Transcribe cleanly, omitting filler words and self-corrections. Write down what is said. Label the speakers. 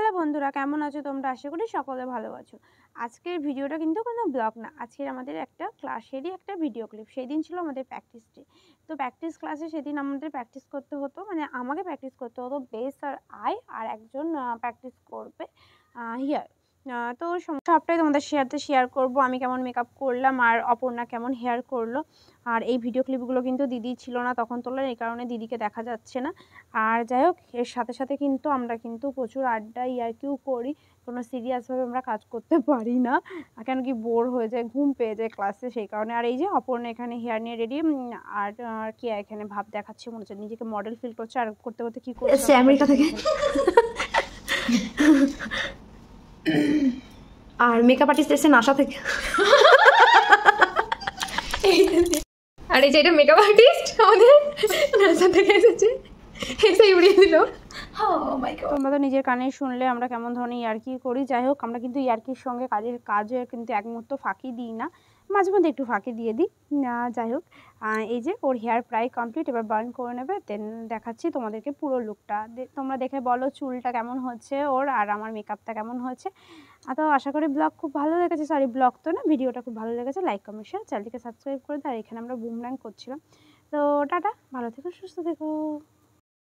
Speaker 1: Hello বন্ধুরা, কেমন আছো তোমরা? আশা করি সকলে ভালো আছো। আজকের ভিডিওটা কিন্তু কোনো ব্লগ না, আজকের আমাদের একটা ক্লাসেরই একটা ভিডিও ক্লিপ। সেই দিন ছিল আমাদের প্র্যাকটিস ডে। তো প্র্যাকটিস ক্লাসে সেদিন আমাদের প্র্যাকটিস করতে হতো, মানে আমাকে প্র্যাকটিস করতে হতো বেস আর আই, আর একজন প্র্যাকটিস করবে হিয়ার। তো সবটাই তোমাদের শেয়ার করবো, আমি কেমন মেকআপ করলাম আর অপর্ণা কেমন হেয়ার করলো। আর এই ভিডিও ক্লিপগুলো কিন্তু দিদি ছিল না তখন তোলার, এই কারণে দিদিকে দেখা যাচ্ছে না। আর যাই হোক, এর সাথে সাথে কিন্তু আমরা কিন্তু প্রচুর আড্ডা ইয়ার্কিও করি, কোনো সিরিয়াসভাবে আমরা কাজ করতে পারি না, কেন কি বোর হয়ে যায়, ঘুম পেয়ে যায় ক্লাসে, সেই কারণে। আর এই যে অপর্ণা এখানে হেয়ার নিয়ে রেডি, আর কি এখানে ভাব দেখাচ্ছে, মনে হচ্ছে নিজেকে মডেল ফিল করছে। আর করতে করতে কি করছে
Speaker 2: আমেরিকা থেকে আর মেকআপ আর্টিস্ট এসেছেন আশা থেকে। আর এই যে এটা মেকআপ আর্টিস্ট আমাদের নাসা থেকে এসেছে, এসে উড়িয়ে দিল।
Speaker 1: তোমরা তো নিজের কানে শুনলে আমরা কেমন ধরনের ইয়ার্কি করি। যাই হোক, আমরা কিন্তু ইয়ার্কির সঙ্গে কাজে কিন্তু এক মুহূর্ত ফাঁকি দিই না, মাঝে মধ্যে একটু ফাঁকি দিয়ে দিই। যাই হোক, এই যে ওর হেয়ার প্রায় কমপ্লিট, এবার বার্ন করে নেবে, দেন দেখাচ্ছি তোমাদেরকে পুরো লুকটা। তোমরা দেখে বলো চুলটা কেমন হচ্ছে ওর, আর আমার মেকআপটা কেমন হয়েছে। তো আশা করি ব্লগ খুব ভালো লেগেছে, সরি ব্লগ তো না, ভিডিওটা খুব ভালো লেগেছে। লাইক কমেন্ট শেয়ার, চ্যানেলটিকে সাবস্ক্রাইব করে দাও। আর এখানে আমরা বুমরাং করছিলাম। তো টাটা, ভালো থেকো, সুস্থ থেকো।